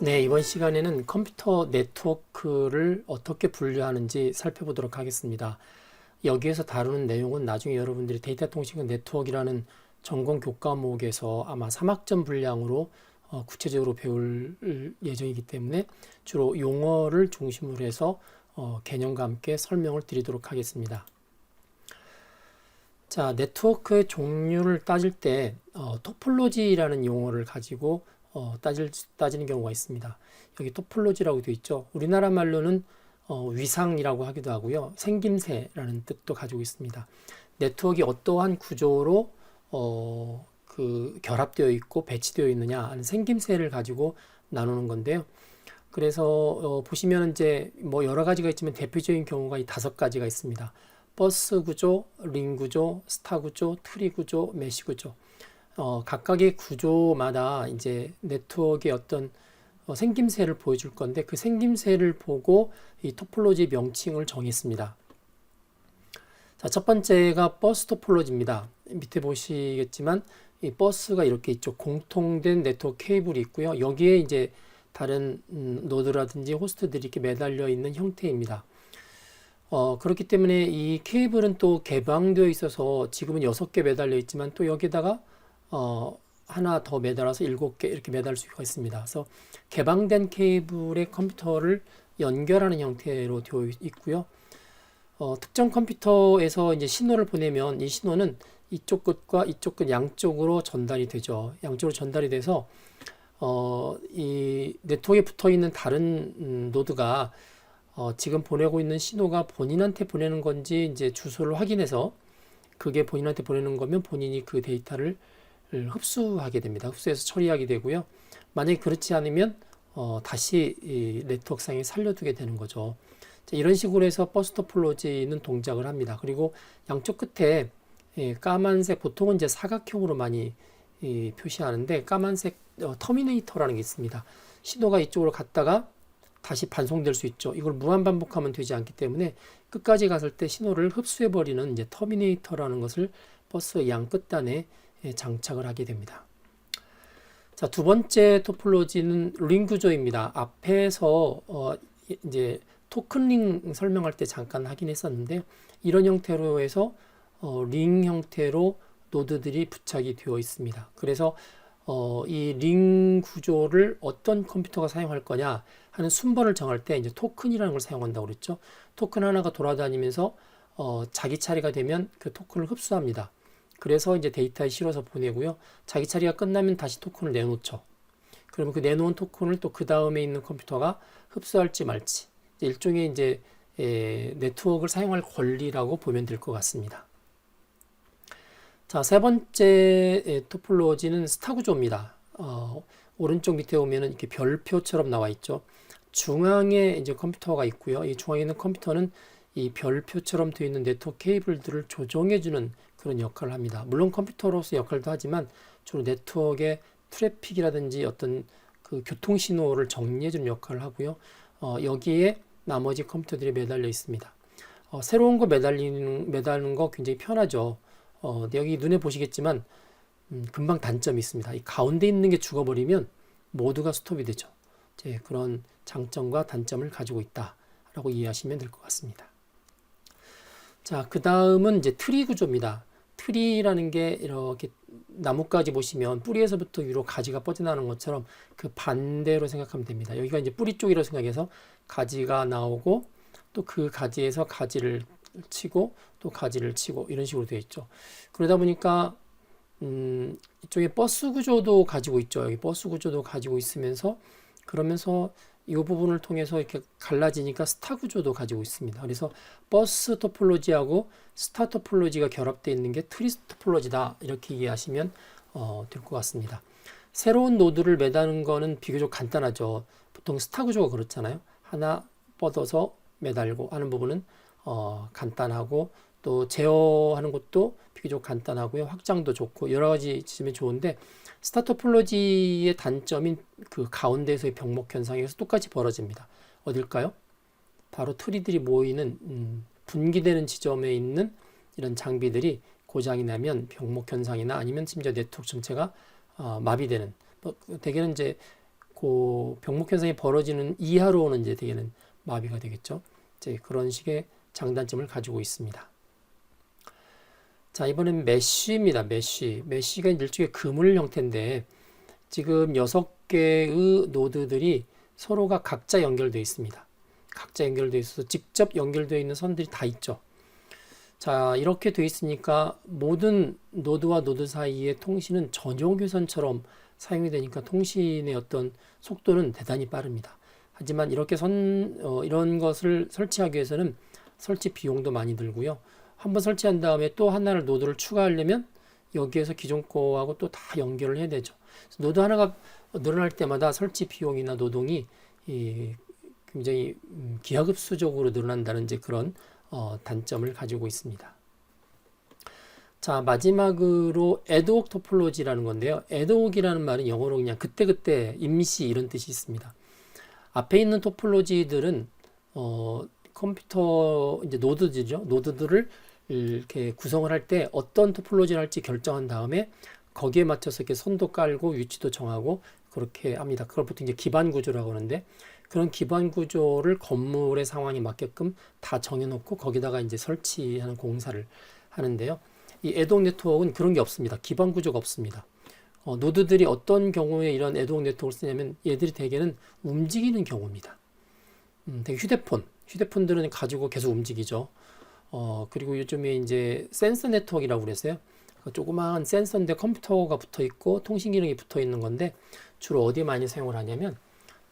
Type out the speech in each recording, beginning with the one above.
네, 이번 시간에는 컴퓨터 네트워크를 어떻게 분류하는지 살펴보도록 하겠습니다. 여기에서 다루는 내용은 나중에 여러분들이 데이터 통신과 네트워크라는 전공 교과목에서 아마 3학점 분량으로 구체적으로 배울 예정이기 때문에 주로 용어를 중심으로 해서 개념과 함께 설명을 드리도록 하겠습니다. 자, 네트워크의 종류를 따질 때 토폴로지라는 용어를 가지고 따지는 경우가 있습니다. 여기 토폴로지라고 되어 있죠. 우리나라 말로는 위상이라고 하기도 하고요. 생김새라는 뜻도 가지고 있습니다. 네트워크가 어떠한 구조로 결합되어 있고 배치되어 있느냐 하는 생김새를 가지고 나누는 건데요. 그래서 보시면 이제 뭐 여러 가지가 있지만 대표적인 경우가 이 5가지가 있습니다. 버스 구조, 링 구조, 스타 구조, 트리 구조, 메시 구조. 각각의 구조마다 이제 네트워크의 어떤 생김새를 보여줄 건데 그 생김새를 보고 이 토폴로지 명칭을 정했습니다. 자, 첫 번째가 버스 토폴로지입니다. 밑에 보시겠지만 이 버스가 이렇게 있죠. 공통된 네트워크 케이블이 있고요. 여기에 이제 다른 노드라든지 호스트들이 이렇게 매달려 있는 형태입니다. 그렇기 때문에 이 케이블은 또 개방되어 있어서 지금은 6개 매달려 있지만 또 여기다가 하나 더 매달아서 7개 이렇게 매달 수가 있습니다. 그래서 개방된 케이블의 컴퓨터를 연결하는 형태로 되어 있고요. 특정 컴퓨터에서 이제 신호를 보내면 이 신호는 이쪽 끝과 이쪽 끝 양쪽으로 전달이 되죠. 양쪽으로 전달이 돼서 이 네트워크에 붙어 있는 다른 노드가 지금 보내고 있는 신호가 본인한테 보내는 건지 이제 주소를 확인해서 그게 본인한테 보내는 거면 본인이 그 데이터를 흡수하게 됩니다. 흡수해서 처리하게 되고요. 만약에 그렇지 않으면 다시 이 네트워크상에 살려두게 되는 거죠. 자, 이런 식으로 해서 버스 토폴로지는 동작을 합니다. 그리고 양쪽 끝에 까만색, 보통은 이제 사각형으로 많이 표시하는데 까만색 터미네이터라는 게 있습니다. 신호가 이쪽으로 갔다가 다시 반송될 수 있죠. 이걸 무한 반복하면 되지 않기 때문에 끝까지 갔을 때 신호를 흡수해버리는 이제 터미네이터라는 것을 버스의 양 끝단에 장착을 하게 됩니다. 자, 두 번째 토폴로지는 링 구조입니다. 앞에서 이제 토큰 링 설명할 때 잠깐 하긴 했었는데 이런 형태로 해서 링 형태로 노드들이 부착이 되어 있습니다. 그래서 이 링 구조를 어떤 컴퓨터가 사용할 거냐 하는 순번을 정할 때 이제 토큰이라는 걸 사용한다고 그랬죠. 토큰 하나가 돌아다니면서 자기 차례가 되면 그 토큰을 흡수합니다. 그래서 이제 데이터에 실어서 보내고요. 자기 차례가 끝나면 다시 토큰을 내놓죠. 그러면 그 내놓은 토큰을 또 그 다음에 있는 컴퓨터가 흡수할지 말지 일종의 이제 네트워크를 사용할 권리라고 보면 될 것 같습니다. 자, 세 번째 토폴로지는 스타 구조입니다. 오른쪽 밑에 보면은 이렇게 별표처럼 나와 있죠. 중앙에 이제 컴퓨터가 있고요. 이 중앙에 있는 컴퓨터는 이 별표처럼 되어 있는 네트워크 케이블들을 조정해주는 그런 역할을 합니다. 물론 컴퓨터로서 역할도 하지만 주로 네트워크의 트래픽이라든지 어떤 그 교통 신호를 정리해주는 역할을 하고요. 여기에 나머지 컴퓨터들이 매달려 있습니다. 새로운 거 매달리는 거 굉장히 편하죠. 여기 눈에 보시겠지만 금방 단점이 있습니다. 이 가운데 있는 게 죽어버리면 모두가 스톱이 되죠. 이제 그런 장점과 단점을 가지고 있다라고 이해하시면 될 것 같습니다. 자, 그 다음은 이제 트리 구조입니다. 트리라는 게 이렇게 나뭇가지 보시면 뿌리에서부터 위로 가지가 뻗어나오는 것처럼 그 반대로 생각하면 됩니다. 여기가 이제 뿌리 쪽이라고 생각해서 가지가 나오고 또 그 가지에서 가지를 치고 또 가지를 치고 이런 식으로 되어 있죠. 그러다 보니까 이쪽에 버스 구조도 가지고 있죠. 여기 버스 구조도 가지고 있으면서 그러면서 이 부분을 통해서 이렇게 갈라지니까 스타 구조도 가지고 있습니다. 그래서 버스 토폴로지하고 스타 토폴로지가 결합되어 있는 게 트리 토폴로지다 이렇게 이해하시면 될 것 같습니다. 새로운 노드를 매다는 거는 비교적 간단하죠. 보통 스타 구조가 그렇잖아요. 하나 뻗어서 매달고 하는 부분은 간단하고 또 제어하는 것도 비교적 간단하고요. 확장도 좋고 여러 가지 지점이 좋은데 스타 토폴로지의 단점인 그 가운데에서의 병목 현상에서 똑같이 벌어집니다. 어딜까요? 바로 트리들이 모이는 분기되는 지점에 있는 이런 장비들이 고장이 나면 병목 현상이나 아니면 심지어 네트워크 전체가 마비되는 대개는 이제 그 병목 현상이 벌어지는 이하로는 이제 대개는 마비가 되겠죠. 이제 그런 식의 장단점을 가지고 있습니다. 자, 이번엔 메쉬입니다. 메쉬가 일종의 그물 형태인데 지금 6개의 노드들이 서로가 각자 연결되어 있습니다. 각자 연결되어 있어서 직접 연결되어 있는 선들이 다 있죠. 자, 이렇게 되어 있으니까 모든 노드와 노드 사이의 통신은 전용유선처럼 사용이 되니까 통신의 어떤 속도는 대단히 빠릅니다. 하지만 이렇게 이런 것을 설치하기 위해서는 설치 비용도 많이 들고요. 한번 설치한 다음에 또 하나를 노드를 추가하려면 여기에서 기존 거하고 또 다 연결을 해야 되죠. 노드 하나가 늘어날 때마다 설치 비용이나 노동이 굉장히 기하급수적으로 늘어난다는 이제 그런 단점을 가지고 있습니다. 자, 마지막으로 애드옥 토폴로지라는 건데요. 애드옥이라는 말은 영어로 그냥 그때그때 임시 이런 뜻이 있습니다. 앞에 있는 토폴로지들은 컴퓨터 이제 노드죠. 노드들을 이렇게 구성을 할 때 어떤 토폴로지를 할지 결정한 다음에 거기에 맞춰서 이렇게 선도 깔고 위치도 정하고 그렇게 합니다. 그걸 보통 이제 기반 구조라고 하는데 그런 기반 구조를 건물의 상황에 맞게끔 다 정해놓고 거기다가 이제 설치하는 공사를 하는데요. 이 애드옥 네트워크는 그런 게 없습니다. 기반 구조가 없습니다. 노드들이 어떤 경우에 이런 애드옥 네트워크를 쓰냐면 얘들이 대개는 움직이는 경우입니다. 되게 휴대폰들은 가지고 계속 움직이죠. 그리고 요즘에 이제 센서 네트워크라고 그랬어요. 조그마한 센서인데 컴퓨터가 붙어 있고 통신 기능이 붙어 있는 건데 주로 어디에 많이 사용을 하냐면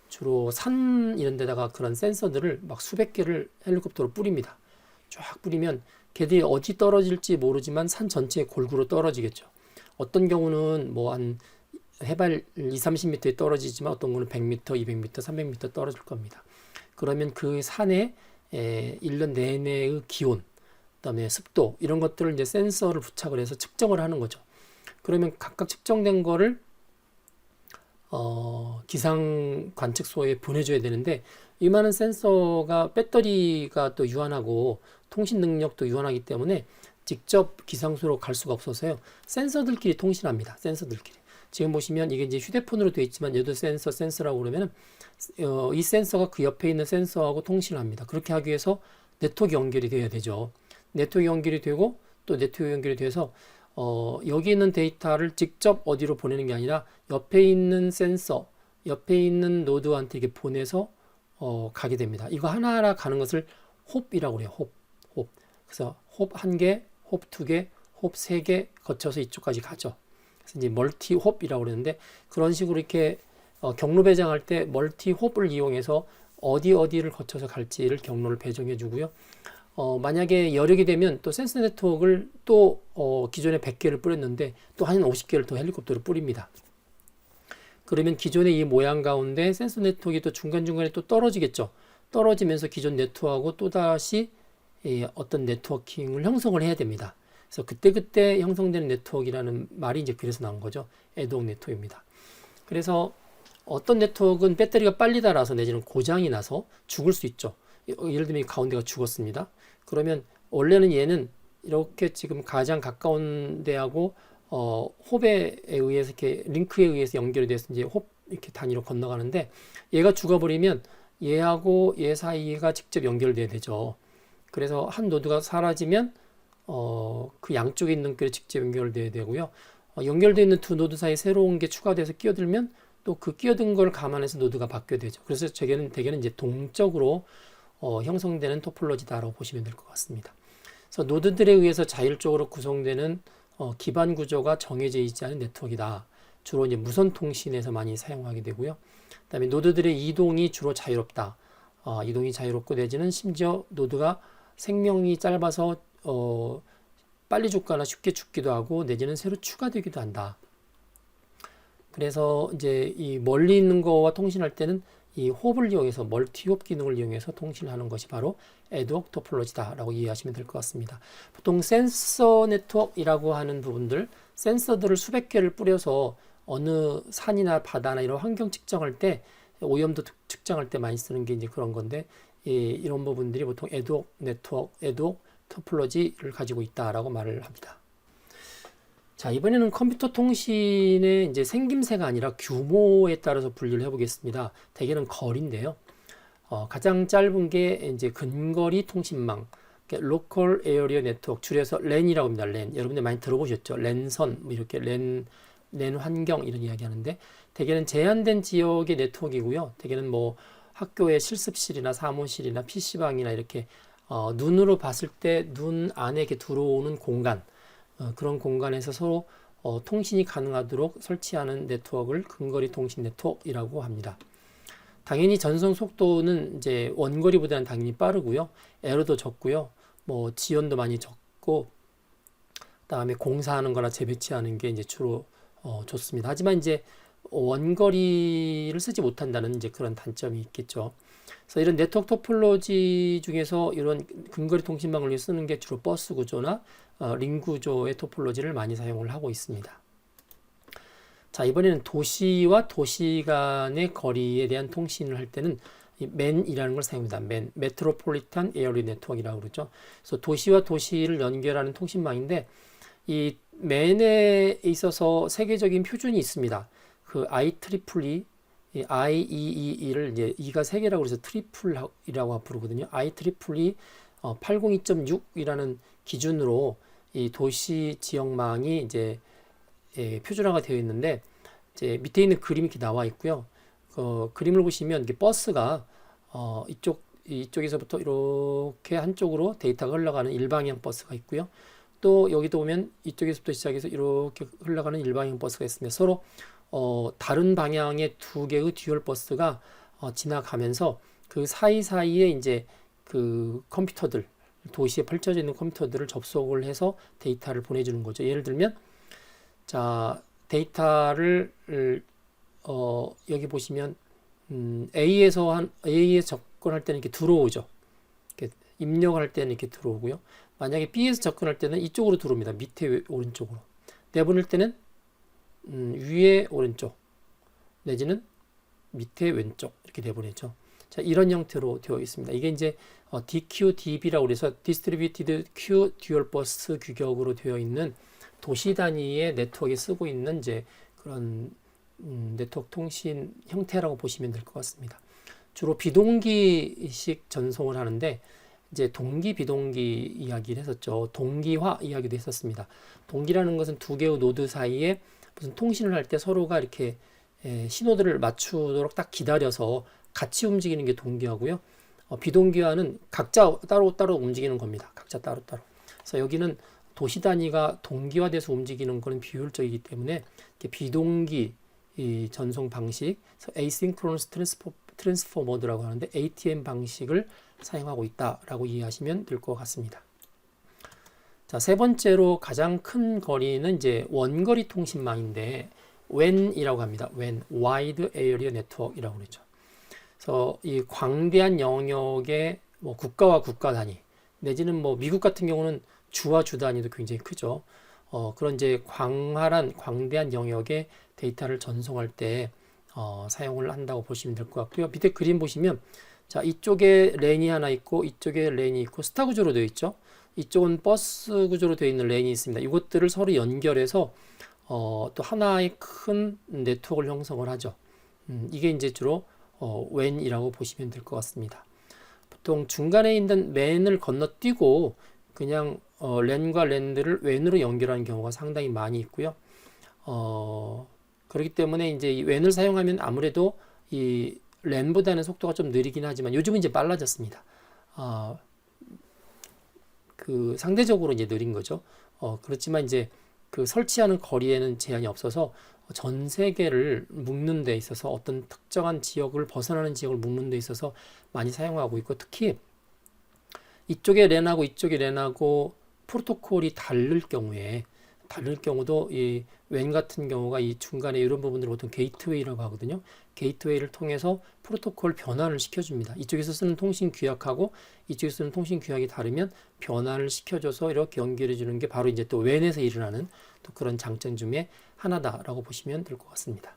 주로 산 이런 데다가 그런 센서들을 막 수백 개를 헬리콥터로 뿌립니다. 쫙 뿌리면 걔들이 어디 떨어질지 모르지만 산 전체에 골고루 떨어지겠죠. 어떤 경우는 뭐 한 해발 20-30m에 떨어지지만 어떤 경우는 100m, 200m, 300m 떨어질 겁니다. 그러면 그 산에 1년 내내의 기온, 그다음에 습도 이런 것들을 이제 센서를 부착을 해서 측정을 하는 거죠. 그러면 각각 측정된 거를 기상 관측소에 보내줘야 되는데 이 많은 센서가 배터리가 또 유한하고 통신 능력도 유한하기 때문에 직접 기상소로 갈 수가 없어서요. 센서들끼리 통신합니다. 센서들끼리. 지금 보시면 이게 이제 휴대폰으로 되어 있지만 얘도 센서라고 그러면 이 센서가 그 옆에 있는 센서하고 통신을 합니다. 그렇게 하기 위해서 네트워크 연결이 돼야 되죠. 네트워크 연결이 되고 또 네트워크 연결이 돼서 여기 있는 데이터를 직접 어디로 보내는 게 아니라 옆에 있는 센서, 옆에 있는 노드한테 이렇게 보내서 가게 됩니다. 이거 하나하나 가는 것을 홉이라고 그래요. 홉. 그래서 홉 1개, 홉 2개, 홉 3개 거쳐서 이쪽까지 가죠. 그래서 이제 멀티 홉이라고 그러는데 그런 식으로 이렇게 경로 배정할 때 멀티 홉을 이용해서 어디를 거쳐서 갈지를 경로를 배정해 주고요. 만약에 여력이 되면 또 센서 네트워크를 또 기존에 100개를 뿌렸는데 또 한 50개를 더 헬리콥터로 뿌립니다. 그러면 기존의 이 모양 가운데 센서 네트워크가 또 중간중간에 또 떨어지겠죠. 떨어지면서 기존 네트워크하고 또다시 어떤 네트워킹을 형성을 해야 됩니다. 그래서 그때 형성되는 네트워크라는 말이 이제 그래서 나온 거죠. 애드옥 네트워크입니다. 그래서 어떤 네트워크는 배터리가 빨리 닳아서 내지는 고장이 나서 죽을 수 있죠. 예를 들면 이 가운데가 죽었습니다. 그러면 원래는 얘는 이렇게 지금 가장 가까운 데하고 홉에 의해서 이렇게 링크에 의해서 연결이 돼서 이제 홉 이렇게 단위로 건너가는데 얘가 죽어버리면 얘하고 얘 사이가 직접 연결돼야 되죠. 그래서 한 노드가 사라지면 그 양쪽에 있는 게 직접 연결돼야 되고요. 연결되어 있는 두 노드 사이 새로운 게 추가돼서 끼어들면 또 그 끼어든 걸 감안해서 노드가 바뀌어야 되죠. 그래서 대개는 이제 동적으로 형성되는 토폴로지다라고 보시면 될 것 같습니다. 그래서 노드들에 의해서 자율적으로 구성되는 기반 구조가 정해져 있지 않은 네트워크이다. 주로 이제 무선 통신에서 많이 사용하게 되고요. 그다음에 노드들의 이동이 주로 자유롭다. 이동이 자유롭고 내지는 심지어 노드가 생명이 짧아서 빨리 죽거나 쉽게 죽기도 하고 내지는 새로 추가되기도 한다. 그래서 이제 이 멀리 있는 거와 통신할 때는 이 홉을 이용해서 멀티홉 기능을 이용해서 통신을 하는 것이 바로 애드옥 토폴로지다라고 이해하시면 될 것 같습니다. 보통 센서 네트워크이라고 하는 부분들, 센서들을 수백 개를 뿌려서 어느 산이나 바다나 이런 환경 측정할 때 오염도 측정할 때 많이 쓰는 게 이제 그런 건데 이런 부분들이 보통 애드옥 네트워크, 애드옥 토폴로지를 가지고 있다라고 말을 합니다. 자, 이번에는 컴퓨터 통신의 이제 생김새가 아니라 규모에 따라서 분류를 해보겠습니다. 대개는 거리인데요. 가장 짧은 게 이제 근거리 통신망, 로컬 에어리어 네트워크, 줄여서 랜이라고 합니다. 랜. 여러분들 많이 들어보셨죠? 랜선, 뭐 이렇게 랜 환경 이런 이야기 하는데, 대개는 제한된 지역의 네트워크이고요. 대개는 뭐 학교의 실습실이나 사무실이나 PC방이나 이렇게 눈으로 봤을 때 눈 안에 이렇게 들어오는 공간, 그런 공간에서 서로 통신이 가능하도록 설치하는 네트워크를 근거리 통신 네트워크이라고 합니다. 당연히 전송 속도는 이제 원거리보다는 당연히 빠르고요. 에러도 적고요. 뭐 지연도 많이 적고, 그다음에 공사하는 거나 재배치하는 게 이제 주로 좋습니다. 하지만 이제 원거리를 쓰지 못한다는 이제 그런 단점이 있겠죠. 그래서 이런 네트워크 토폴로지 중에서 이런 근거리 통신망을 위해 쓰는 게 주로 버스 구조나 링 구조의 토폴로지를 많이 사용을 하고 있습니다. 자, 이번에는 도시와 도시 간의 거리에 대한 통신을 할 때는 맨이라는 걸 사용합니다. 맨, 메트로폴리탄 에어리 네트워크이라고 그러죠. 그래서 도시와 도시를 연결하는 통신망인데, 이 맨에 있어서 세계적인 표준이 있습니다. 그 IEEE, IEEE를 이제 2가 3개라고 해서 트리플이라고 부르거든요. IEEE 802.6이라는 기준으로 이 도시 지역망이 이제 표준화가 되어 있는데, 이제 밑에 있는 그림이 이렇게 나와 있고요. 그림을 보시면 이게 버스가 이쪽에서부터 이렇게 한쪽으로 데이터가 흘러가는 일방향 버스가 있고요. 또 여기도 보면 이쪽에서부터 시작해서 이렇게 흘러가는 일방향 버스가 있습니다. 서로 다른 방향의 두 개의 듀얼 버스가 지나가면서 그 사이사이에 이제 그 컴퓨터들, 도시에 펼쳐져 있는 컴퓨터들을 접속을 해서 데이터를 보내주는 거죠. 예를 들면, 자, 데이터를 여기 보시면 A에서 접근할 때는 이렇게 들어오죠. 이렇게 입력할 때는 이렇게 들어오고요. 만약에 B에서 접근할 때는 이쪽으로 들어옵니다. 밑에 오른쪽으로. 내보낼 때는 위에 오른쪽 내지는 밑에 왼쪽 이렇게 내보내죠. 자, 이런 형태로 되어 있습니다. 이게 이제 DQDB라고 그래서 Distributed Q Dual Bus 규격으로 되어 있는 도시 단위의 네트워크에 쓰고 있는 이제 그런 네트워크 통신 형태라고 보시면 될 것 같습니다. 주로 비동기식 전송을 하는데, 이제 동기 비동기 이야기를 했었죠. 동기화 이야기도 했었습니다. 동기라는 것은 두 개의 노드 사이에 무슨 통신을 할 때 서로가 이렇게 신호들을 맞추도록 딱 기다려서 같이 움직이는 게 동기화고요. 비동기화는 각자 따로따로 움직이는 겁니다. 각자 따로따로. 그래서 여기는 도시 단위가 동기화돼서 움직이는 것은 비효율적이기 때문에 비동기 이 전송 방식, Asynchronous Transfer Mode라고 하는데 ATM 방식을 사용하고 있다라고 이해하시면 될 것 같습니다. 자, 세 번째로 가장 큰 거리는 이제 원거리 통신망인데 WAN이라고 합니다. WAN, Wide Area Network이라고 그러죠. 그래서 이 광대한 영역의 뭐 국가와 국가 단위, 내지는 뭐 미국 같은 경우는 주와 주 단위도 굉장히 크죠. 그런 이제 광대한 영역의 데이터를 전송할 때 사용을 한다고 보시면 될 것 같고요. 밑에 그림 보시면, 자, 이쪽에 랜이 하나 있고 이쪽에 랜이 있고 스타 구조로 되어 있죠. 이쪽은 버스 구조로 되어 있는 랜이 있습니다. 이것들을 서로 연결해서 또 하나의 큰 네트워크를 형성을 하죠. 이게 이제 주로 WAN이라고 보시면 될 것 같습니다. 보통 중간에 있는 맨을 건너뛰고 그냥 랜과 랜들을 WAN으로 연결하는 경우가 상당히 많이 있고요. 그렇기 때문에 이제 이 WAN을 사용하면 아무래도 이 랜보다는 속도가 좀 느리긴 하지만 요즘은 이제 빨라졌습니다. 그 상대적으로 이제 느린 거죠. 그렇지만 이제 그 설치하는 거리에는 제한이 없어서 전 세계를 묶는 데 있어서 어떤 특정한 지역을 벗어나는 지역을 묶는 데 있어서 많이 사용하고 있고, 특히 이쪽에 랜하고 이쪽에 랜하고 프로토콜이 다를 경우도 이 WAN 같은 경우가 이 중간에 이런 부분들을 보통 게이트웨이라고 하거든요. 게이트웨이를 통해서 프로토콜 변환을 시켜줍니다. 이쪽에서 쓰는 통신 규약하고 이쪽에서 쓰는 통신 규약이 다르면 변환을 시켜줘서 이렇게 연결해 주는 게 바로 이제 또 WAN에서 일어나는 또 그런 장점 중에 하나다라고 보시면 될 것 같습니다.